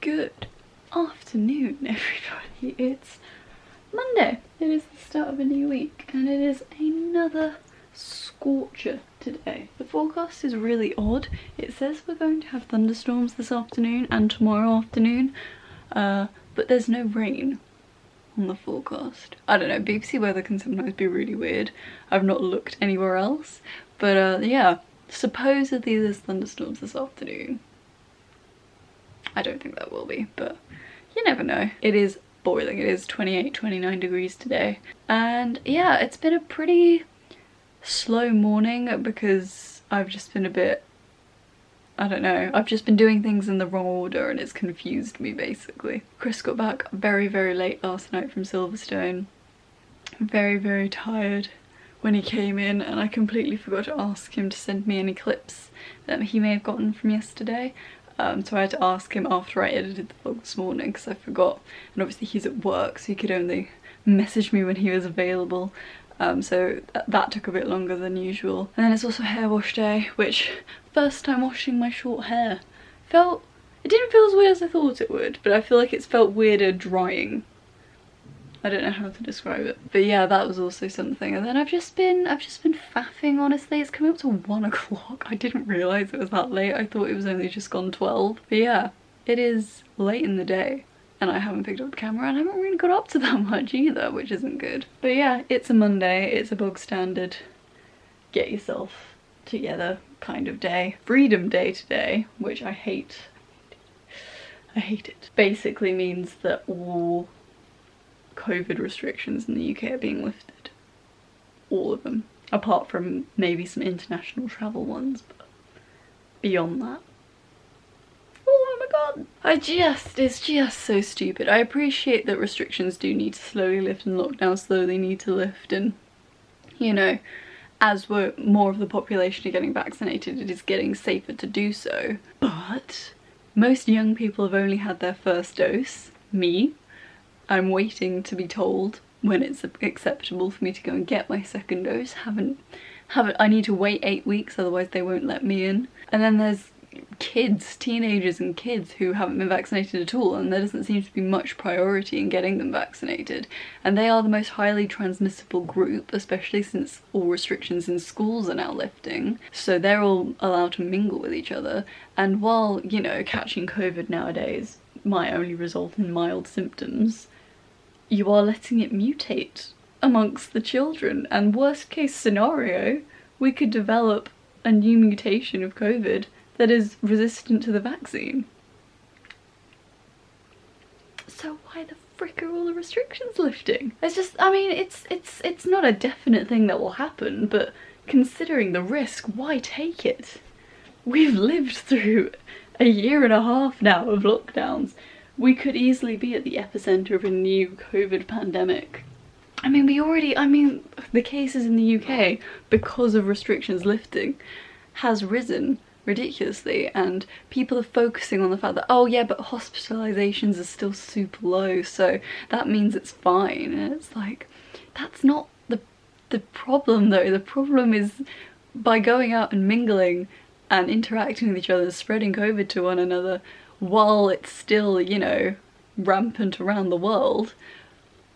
Good afternoon, everybody. It's Monday. It is the start of a new week and it is another scorcher today. The forecast is really odd. It says we're going to have thunderstorms this afternoon and tomorrow afternoon, but there's no rain on the forecast. I don't know, BBC weather can sometimes be really weird. I've not looked anywhere else, but yeah, supposedly there's thunderstorms this afternoon. I don't think that will be, but you never know. It is boiling. It is 28, 29 degrees today. And yeah, it's been a pretty slow morning because I've just been a bit, I don't know, I've just been doing things in the wrong order and it's confused me basically. Chris got back very, very late last night from Silverstone. Very, very tired when he came in, and I completely forgot to ask him to send me any clips that he may have gotten from yesterday. So I had to ask him after I edited the vlog this morning because I forgot, and obviously he's at work so he could only message me when he was available, so that took a bit longer than usual. And then it's also hair wash day, which first time washing my short hair. It didn't feel as weird as I thought it would, but I feel like it's felt weirder drying. I don't know how to describe it, but yeah, that was also something. And then I've just been faffing, honestly. It's coming up to 1 o'clock. I didn't realise it was that late. I thought it was only just gone 12. But yeah, it is late in the day and I haven't picked up the camera and I haven't really got up to that much either, which isn't good. But yeah, it's a Monday. It's a bog standard get yourself together kind of day. Freedom Day today, which I hate. I hate it. Basically means that all COVID restrictions in the UK are being lifted. All of them. Apart from maybe some international travel ones, but beyond that. Oh my god! It's just so stupid. I appreciate that restrictions do need to slowly lift and lockdowns slowly need to lift, and you know, as more of the population are getting vaccinated, it is getting safer to do so. But most young people have only had their first dose. Me. I'm waiting to be told when it's acceptable for me to go and get my second dose. I need to wait 8 weeks, otherwise they won't let me in. And then there's kids, teenagers and kids who haven't been vaccinated at all, and there doesn't seem to be much priority in getting them vaccinated. And they are the most highly transmissible group, especially since all restrictions in schools are now lifting. So they're all allowed to mingle with each other. And while, you know, catching COVID nowadays might only result in mild symptoms, you are letting it mutate amongst the children, and worst case scenario, we could develop a new mutation of COVID that is resistant to the vaccine. So why the frick are all the restrictions lifting? It's just, I mean, it's not a definite thing that will happen, but considering the risk, why take it? We've lived through a year and a half now of lockdowns. We could easily be at the epicenter of a new COVID pandemic. I mean, the cases in the UK, because of restrictions lifting, has risen ridiculously, and people are focusing on the fact that, oh yeah, but hospitalizations are still super low, so that means it's fine. And it's like, that's not the problem though. The problem is by going out and mingling and interacting with each other, spreading COVID to one another, while it's still, you know, rampant around the world,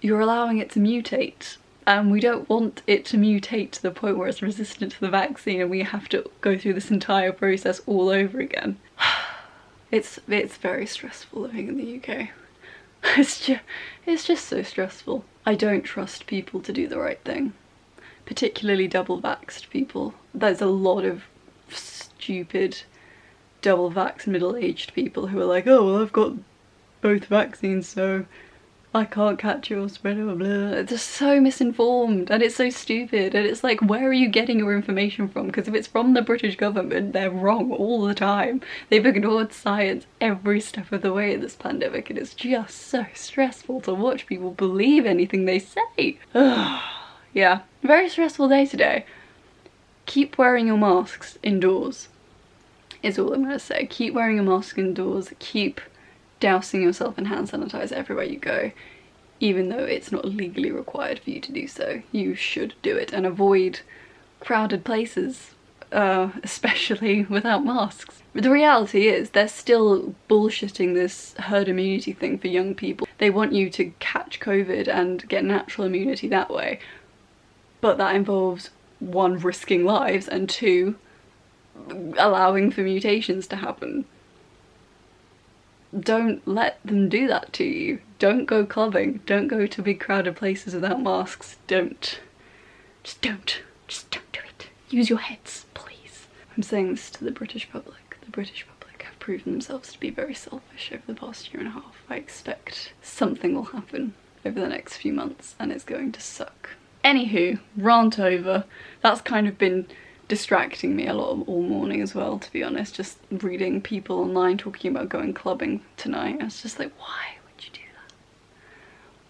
you're allowing it to mutate. And we don't want it to mutate to the point where it's resistant to the vaccine and we have to go through this entire process all over again. It's very stressful living in the UK. It's just so stressful. I don't trust people to do the right thing. Particularly double-vaxxed people. There's a lot of stupid double-vaxxed middle-aged people who are like, oh well, I've got both vaccines so I can't catch it or spread it or blah. It's just so misinformed and it's so stupid, and it's like, where are you getting your information from? Because if it's from the British government, they're wrong all the time. They've ignored science every step of the way in this pandemic, and it's just so stressful to watch people believe anything they say. Yeah, very stressful day today. Keep wearing your masks indoors is all I'm gonna say. Keep wearing a mask indoors, keep dousing yourself in hand sanitizer everywhere you go. Even though it's not legally required for you to do so, you should do it, and avoid crowded places especially without masks. But the reality is they're still bullshitting this herd immunity thing for young people. They want you to catch COVID and get natural immunity that way, but that involves 1, risking lives, and 2, allowing for mutations to happen. Don't let them do that to you. Don't go clubbing. Don't go to big crowded places without masks. Don't. Just don't. Just don't do it. Use your heads, please. I'm saying this to the British public. The British public have proven themselves to be very selfish over the past year and a half. I expect something will happen over the next few months and it's going to suck. Anywho, rant over. That's kind of been distracting me a lot all morning as well, to be honest. Just reading people online talking about going clubbing tonight. I was just like, why would you do that?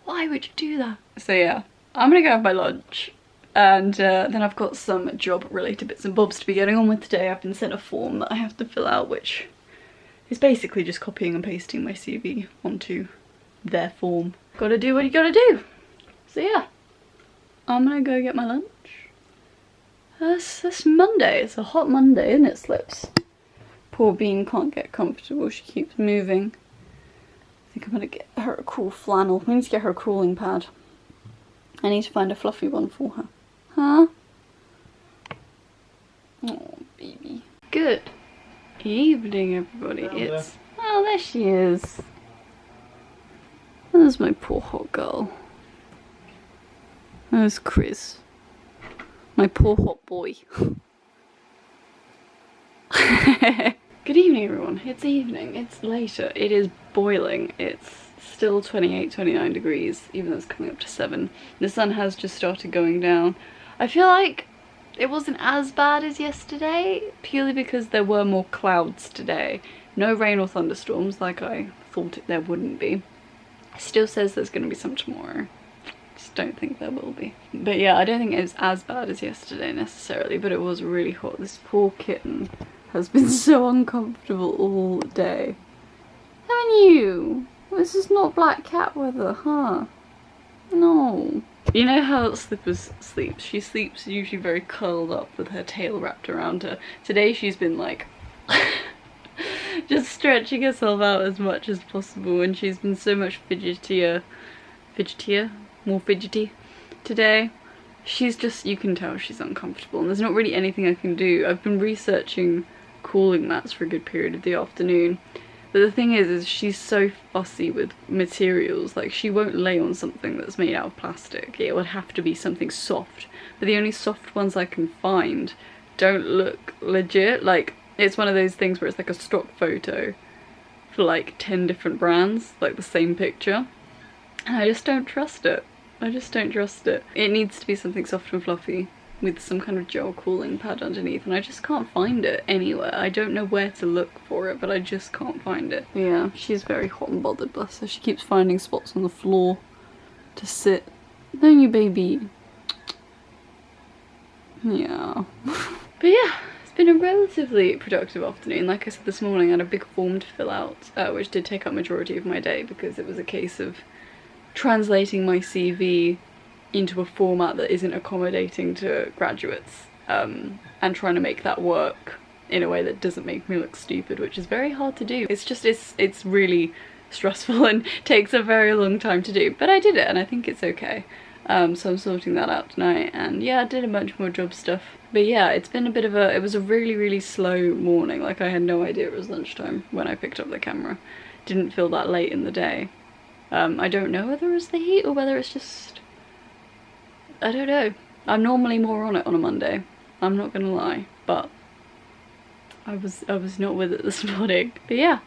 Why would you do that? So yeah, I'm gonna go have my lunch. And then I've got some job related bits and bobs to be getting on with today. I've been sent a form that I have to fill out, which is basically just copying and pasting my CV onto their form. Gotta do what you gotta do. So yeah, I'm gonna go get my lunch. This Monday, it's a hot Monday, isn't it, Slips? Poor Bean can't get comfortable, she keeps moving. I think I'm gonna get her a cool flannel. We need to get her a crawling pad. I need to find a fluffy one for her. Huh? Oh, baby. Good evening, everybody. It's... Oh, there she is. There's my poor hot girl. There's Chris. My poor hot boy. Good evening, everyone. It's evening. It's later. It is boiling. It's still 28, 29 degrees, even though it's coming up to 7. The sun has just started going down. I feel like it wasn't as bad as yesterday, purely because there were more clouds today. No rain or thunderstorms like I thought there wouldn't be. It still says there's going to be some tomorrow. Just don't think there will be. But yeah, I don't think it was as bad as yesterday necessarily, but it was really hot. This poor kitten has been so uncomfortable all day. Haven't you? This is not black cat weather, huh? No. You know how Slippers sleeps? She sleeps usually very curled up with her tail wrapped around her. Today she's been like just stretching herself out as much as possible, and she's been so much more fidgety today. She's just, you can tell she's uncomfortable, and there's not really anything I can do. I've been researching cooling mats for a good period of the afternoon. But the thing is she's so fussy with materials. Like, she won't lay on something that's made out of plastic. It would have to be something soft. But the only soft ones I can find don't look legit. Like, it's one of those things where it's like a stock photo for like 10 different brands, like the same picture. And I just don't trust it. I just don't trust it. It needs to be something soft and fluffy with some kind of gel cooling pad underneath, and I just can't find it anywhere. I don't know where to look for it, but I just can't find it. But yeah, she's very hot and bothered, bless her. She keeps finding spots on the floor to sit. Don't you, baby? Yeah. But yeah, it's been a relatively productive afternoon. Like I said this morning, I had a big form to fill out, which did take up majority of my day because it was a case of translating my CV into a format that isn't accommodating to graduates, and trying to make that work in a way that doesn't make me look stupid, which is very hard to do. It's just, it's really stressful and takes a very long time to do, but I did it and I think it's okay. So I'm sorting that out tonight, and yeah, I did a bunch more job stuff. But yeah, it's been a bit of a, it was a really slow morning. Like, I had no idea it was lunchtime when I picked up the camera. Didn't feel that late in the day. I don't know whether it's the heat or whether it's just, I don't know. I'm normally more on it on a Monday, I'm not gonna lie, but I was not with it this morning. But yeah,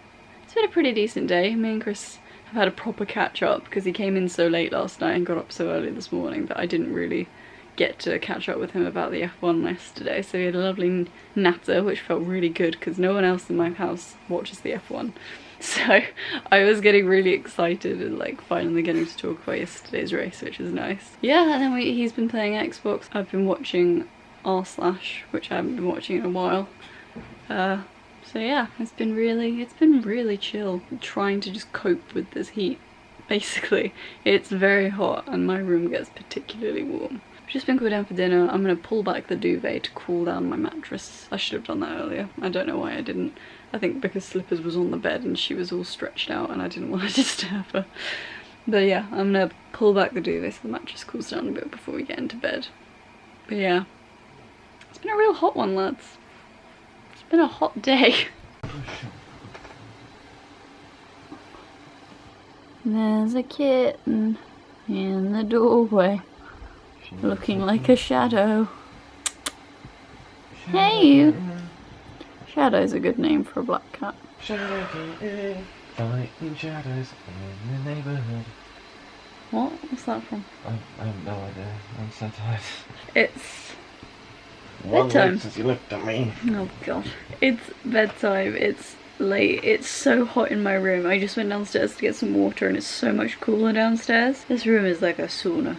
it's been a pretty decent day. Me and Chris have had a proper catch up because he came in so late last night and got up so early this morning that I didn't really get to catch up with him about the F1 yesterday. So we had a lovely natter, which felt really good because no one else in my house watches the F1. So I was getting really excited and like finally getting to talk about yesterday's race, which was nice. Yeah, and then he's been playing Xbox. I've been watching r/, which I haven't been watching in a while. So yeah, it's been really chill. I'm trying to just cope with this heat. Basically, it's very hot and my room gets particularly warm, which just been coming down for dinner. I'm gonna pull back the duvet to cool down my mattress. I should have done that earlier. I don't know why I didn't. I think because Slippers was on the bed and she was all stretched out and I didn't want to disturb her. But yeah, I'm gonna pull back the duvet so the mattress cools down a bit before we get into bed. But yeah, it's been a real hot one, lads. It's been a hot day. There's a kitten in the doorway, looking like a shadow. Hey you! Shadow's a good name for a black cat. Shadow kitten, fighting shadows in the neighbourhood. What? What's that from? I have no idea. I'm so tired. It's One bedtime. week since you looked at me. Oh god. It's bedtime. It's late. It's so hot in my room. I just went downstairs to get some water and it's so much cooler downstairs. This room is like a sauna.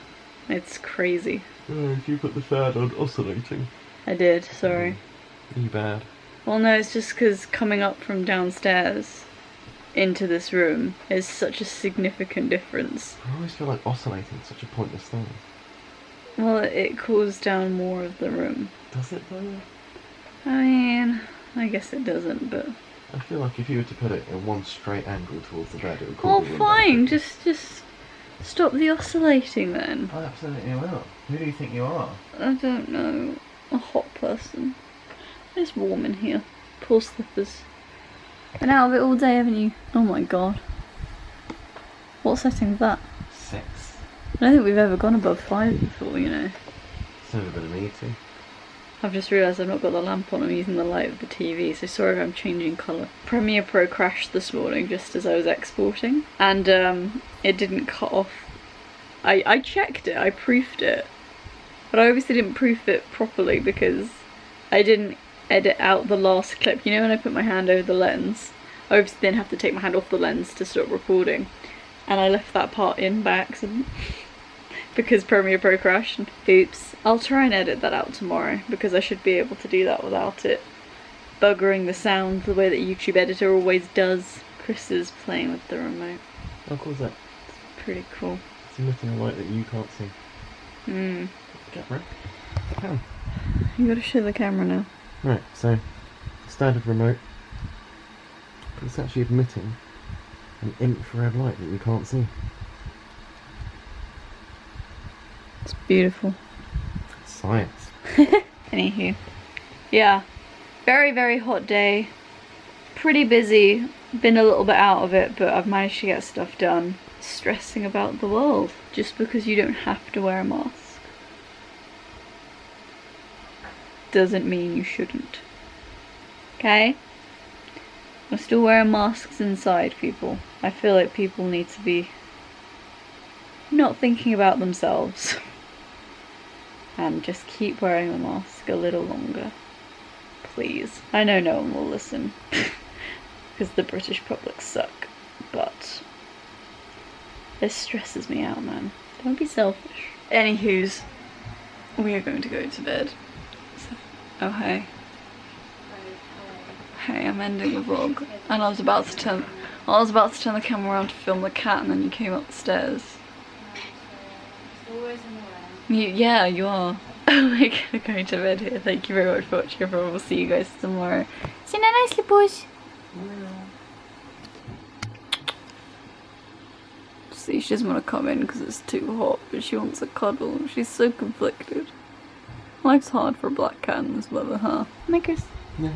It's crazy. Oh, you put the fan on oscillating. I did, sorry. You bad. Well no, it's just because coming up from downstairs into this room is such a significant difference. I always feel like oscillating is such a pointless thing. Well, it cools down more of the room. Does it though? I mean, I guess it doesn't, but... I feel like if you were to put it in one straight angle towards the bed, it would cool Oh the room fine, down. just stop the oscillating then. I absolutely will. Who do you think you are? I don't know. A hot person. It's warm in here. Poor Slippers. Been out of it all day, haven't you? Oh my god. What setting is that? 6. I don't think we've ever gone above 5 before, you know. It's never been a meeting. I've just realised I've not got the lamp on, I'm using the light of the TV, so sorry if I'm changing colour. Premiere Pro crashed this morning just as I was exporting, and it didn't cut off. I checked it, I proofed it, but I obviously didn't proof it properly because I didn't edit out the last clip. You know when I put my hand over the lens, I obviously then have to take my hand off the lens to stop recording, and I left that part in by accident. Because Premiere Pro crashed. Oops. I'll try and edit that out tomorrow because I should be able to do that without it buggering the sound the way that YouTube editor always does. Chris is playing with the remote. How cool is that? It's pretty cool. It's emitting a light that you can't see. Camera. You gotta show the camera now. Right, so standard remote. But it's actually emitting an infrared light that you can't see. It's beautiful. Science. Anywho. Yeah. Very, very hot day. Pretty busy. Been a little bit out of it, but I've managed to get stuff done. Stressing about the world. Just because you don't have to wear a mask doesn't mean you shouldn't. Okay? We're still wearing masks inside, people. I feel like people need to be not thinking about themselves. And just keep wearing the mask a little longer. Please. I know no one will listen. Because the British public suck. But this stresses me out, man. Don't be selfish. Anywho's, we are going to go to bed. So, oh hey. Hey, I'm ending the vlog. And I was about to turn the camera around to film the cat and then you came up the stairs. Yeah, you are. We're gonna go to bed here. Thank you very much for watching, everyone. We'll see you guys tomorrow. See you nicely, boys. See, she doesn't want to come in because it's too hot, but she wants a cuddle. She's so conflicted. Life's hard for a black cat in this weather, huh? Makers. No.